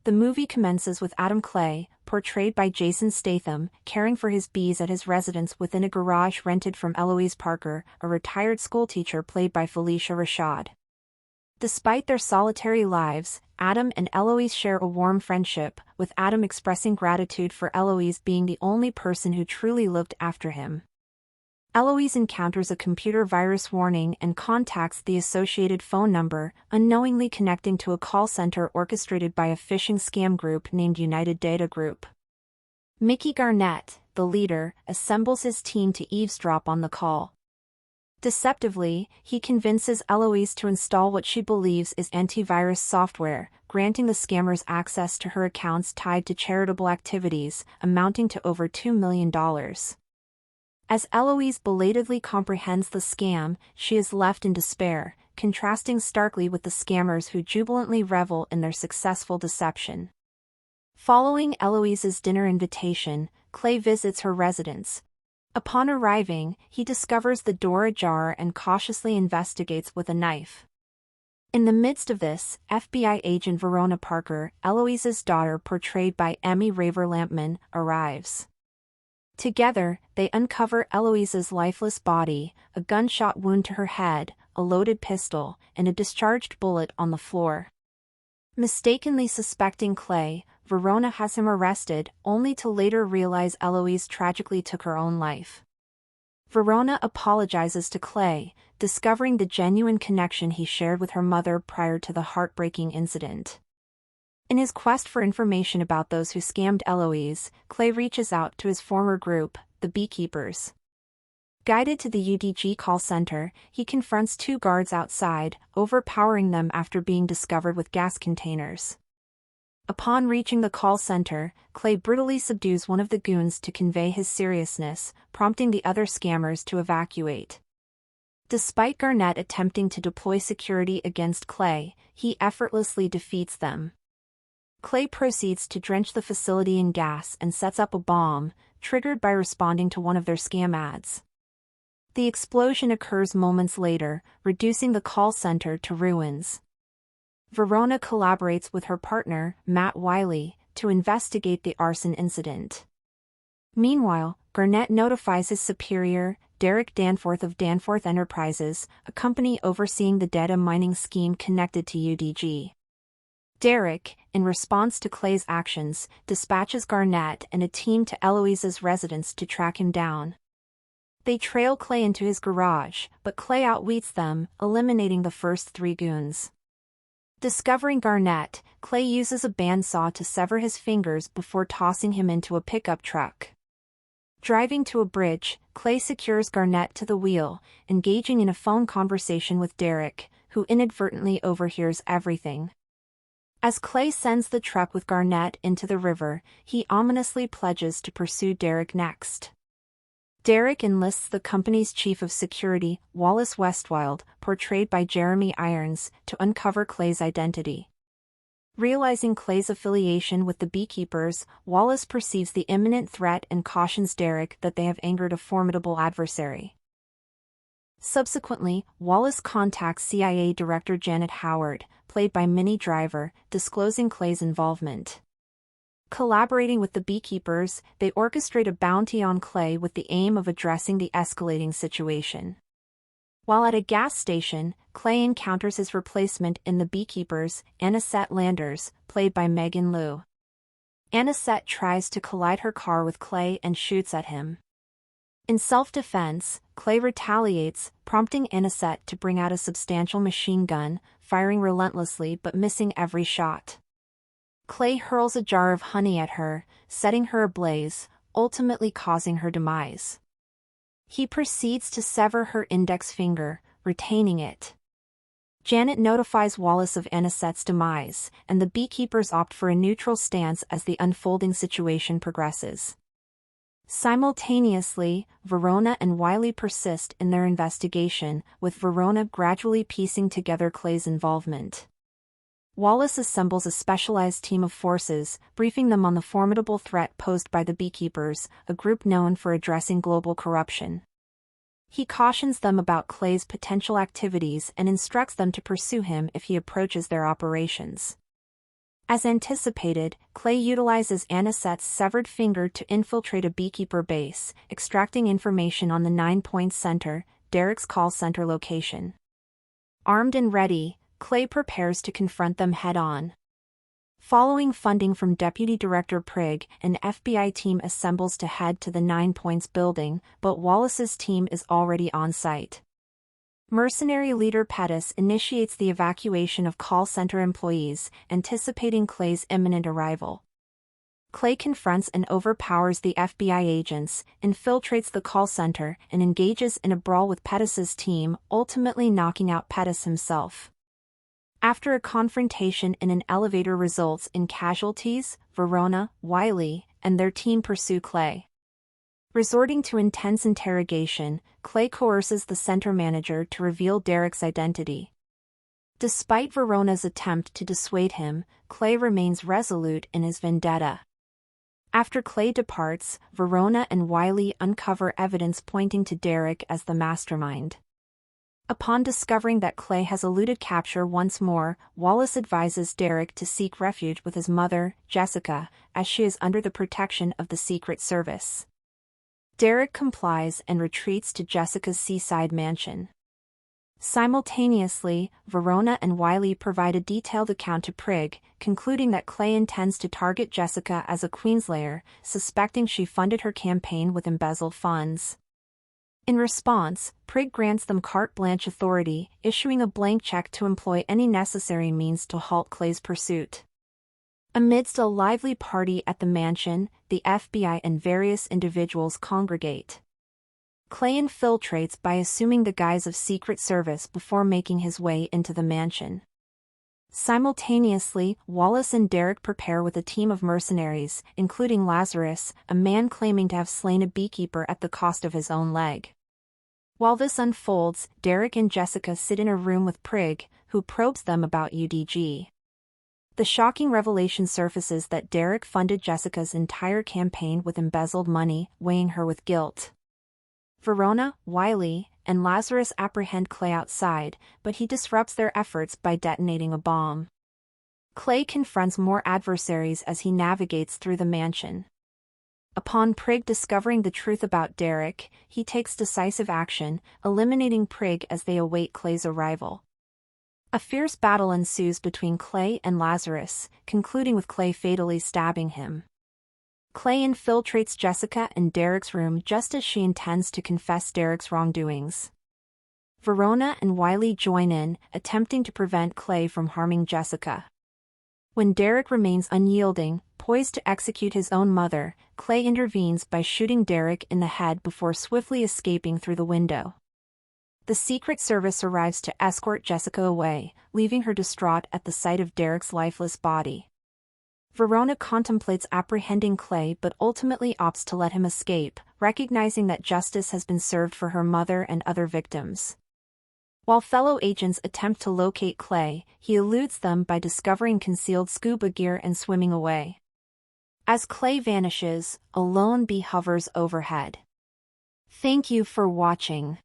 The movie commences with Adam Clay, portrayed by Jason Statham, caring for his bees at his residence within a garage rented from Eloise Parker, a retired schoolteacher played by Phylicia Rashad. Despite their solitary lives, Adam and Eloise share a warm friendship, with Adam expressing gratitude for Eloise being the only person who truly looked after him. Eloise encounters a computer virus warning and contacts the associated phone number, unknowingly connecting to a call center orchestrated by a phishing scam group named United Data Group. Garnett, the leader, assembles his team to eavesdrop on the call. Deceptively, he convinces Eloise to install what she believes is antivirus software, granting the scammers access to her accounts tied to charitable activities, amounting to over $2 million. As Eloise belatedly comprehends the scam, she is left in despair, contrasting starkly with the scammers who jubilantly revel in their successful deception. Following Eloise's dinner invitation, Clay visits her residence. Upon arriving, he discovers the door ajar and cautiously investigates with a knife. In the midst of this, FBI agent Verona Parker, Eloise's daughter portrayed by Emmy Raver-Lampman, arrives. Together, they uncover Eloise's lifeless body, a gunshot wound to her head, a loaded pistol, and a discharged bullet on the floor. Mistakenly suspecting Clay, Verona has him arrested, only to later realize Eloise tragically took her own life. Verona apologizes to Clay, discovering the genuine connection he shared with her mother prior to the heartbreaking incident. In his quest for information about those who scammed Eloise, Clay reaches out to his former group, the Beekeepers. Guided to the UDG call center, he confronts two guards outside, overpowering them after being discovered with gas containers. Upon reaching the call center, Clay brutally subdues one of the goons to convey his seriousness, prompting the other scammers to evacuate. Despite Garnett attempting to deploy security against Clay, he effortlessly defeats them. Clay proceeds to drench the facility in gas and sets up a bomb, triggered by responding to one of their scam ads. The explosion occurs moments later, reducing the call center to ruins. Verona collaborates with her partner, Wiley, to investigate the arson incident. Meanwhile, Garnett notifies his superior, Danforth of Danforth Enterprises, a company overseeing the data mining scheme connected to UDG. Derek, in response to Clay's actions, dispatches Garnett and a team to Eloise's residence to track him down. They trail Clay into his garage, but Clay outwits them, eliminating the first three goons. Discovering Garnett, Clay uses a bandsaw to sever his fingers before tossing him into a pickup truck. Driving to a bridge, Clay secures Garnett to the wheel, engaging in a phone conversation with Derek, who inadvertently overhears everything. As Clay sends the truck with Garnett into the river, he ominously pledges to pursue Derek next. Derek enlists the company's chief of security, Wallace Westwyld, portrayed by Jeremy Irons, to uncover Clay's identity. Realizing Clay's affiliation with the Beekeepers, Wallace perceives the imminent threat and cautions Derek that they have angered a formidable adversary. Subsequently, Wallace contacts CIA Director Janet Howard, played by Minnie Driver, disclosing Clay's involvement. Collaborating with the Beekeepers, they orchestrate a bounty on Clay with the aim of addressing the escalating situation. While at a gas station, Clay encounters his replacement in the Beekeepers, Anisette Landers, played by Megan Liu. Anisette tries to collide her car with Clay and shoots at him. In self-defense, Clay retaliates, prompting Anisette to bring out a substantial machine gun, firing relentlessly but missing every shot. Clay hurls a jar of honey at her, setting her ablaze, ultimately causing her demise. He proceeds to sever her index finger, retaining it. Janet notifies Wallace of Anisette's demise, and the Beekeepers opt for a neutral stance as the unfolding situation progresses. Simultaneously, Verona and Wiley persist in their investigation, with Verona gradually piecing together Clay's involvement. Wallace assembles a specialized team of forces, briefing them on the formidable threat posed by the Beekeepers, a group known for addressing global corruption. He cautions them about Clay's potential activities and instructs them to pursue him if he approaches their operations. As anticipated, Clay utilizes Anisette's severed finger to infiltrate a Beekeeper base, extracting information on the 9 Points Center, Derek's call center location. Armed and ready, Clay prepares to confront them head-on. Following funding from Deputy Director Prigg, an FBI team assembles to head to the 9 Points building, but Wallace's team is already on site. Mercenary leader Pettis initiates the evacuation of call center employees, anticipating Clay's imminent arrival. Clay confronts and overpowers the FBI agents, infiltrates the call center, and engages in a brawl with Pettis's team, ultimately knocking out Pettis himself. After a confrontation in an elevator results in casualties, Verona, Wiley, and their team pursue Clay. Resorting to intense interrogation, Clay coerces the center manager to reveal Derek's identity. Despite Verona's attempt to dissuade him, Clay remains resolute in his vendetta. After Clay departs, Verona and Wiley uncover evidence pointing to Derek as the mastermind. Upon discovering that Clay has eluded capture once more, Wallace advises Derek to seek refuge with his mother, Jessica, as she is under the protection of the Secret Service. Derek complies and retreats to Jessica's seaside mansion. Simultaneously, Verona and Wiley provide a detailed account to Prigg, concluding that Clay intends to target Jessica as a Queenslayer, suspecting she funded her campaign with embezzled funds. In response, Prigg grants them carte blanche authority, issuing a blank check to employ any necessary means to halt Clay's pursuit. Amidst a lively party at the mansion, the FBI and various individuals congregate. Clay infiltrates by assuming the guise of Secret Service before making his way into the mansion. Simultaneously, Wallace and Derek prepare with a team of mercenaries, including Lazarus, a man claiming to have slain a beekeeper at the cost of his own leg. While this unfolds, Derek and Jessica sit in a room with Prigg, who probes them about UDG. The shocking revelation surfaces that Derek funded Jessica's entire campaign with embezzled money, weighing her with guilt. Verona, Wiley, and Lazarus apprehend Clay outside, but he disrupts their efforts by detonating a bomb. Clay confronts more adversaries as he navigates through the mansion. Upon Prigg discovering the truth about Derek, he takes decisive action, eliminating Prigg as they await Clay's arrival. A fierce battle ensues between Clay and Lazarus, concluding with Clay fatally stabbing him. Clay infiltrates Jessica and Derek's room just as she intends to confess Derek's wrongdoings. Verona and Wiley join in, attempting to prevent Clay from harming Jessica. When Derek remains unyielding, poised to execute his own mother, Clay intervenes by shooting Derek in the head before swiftly escaping through the window. The Secret Service arrives to escort Jessica away, leaving her distraught at the sight of Derek's lifeless body. Verona contemplates apprehending Clay but ultimately opts to let him escape, recognizing that justice has been served for her mother and other victims. While fellow agents attempt to locate Clay, he eludes them by discovering concealed scuba gear and swimming away. As Clay vanishes, a lone bee hovers overhead. Thank you for watching.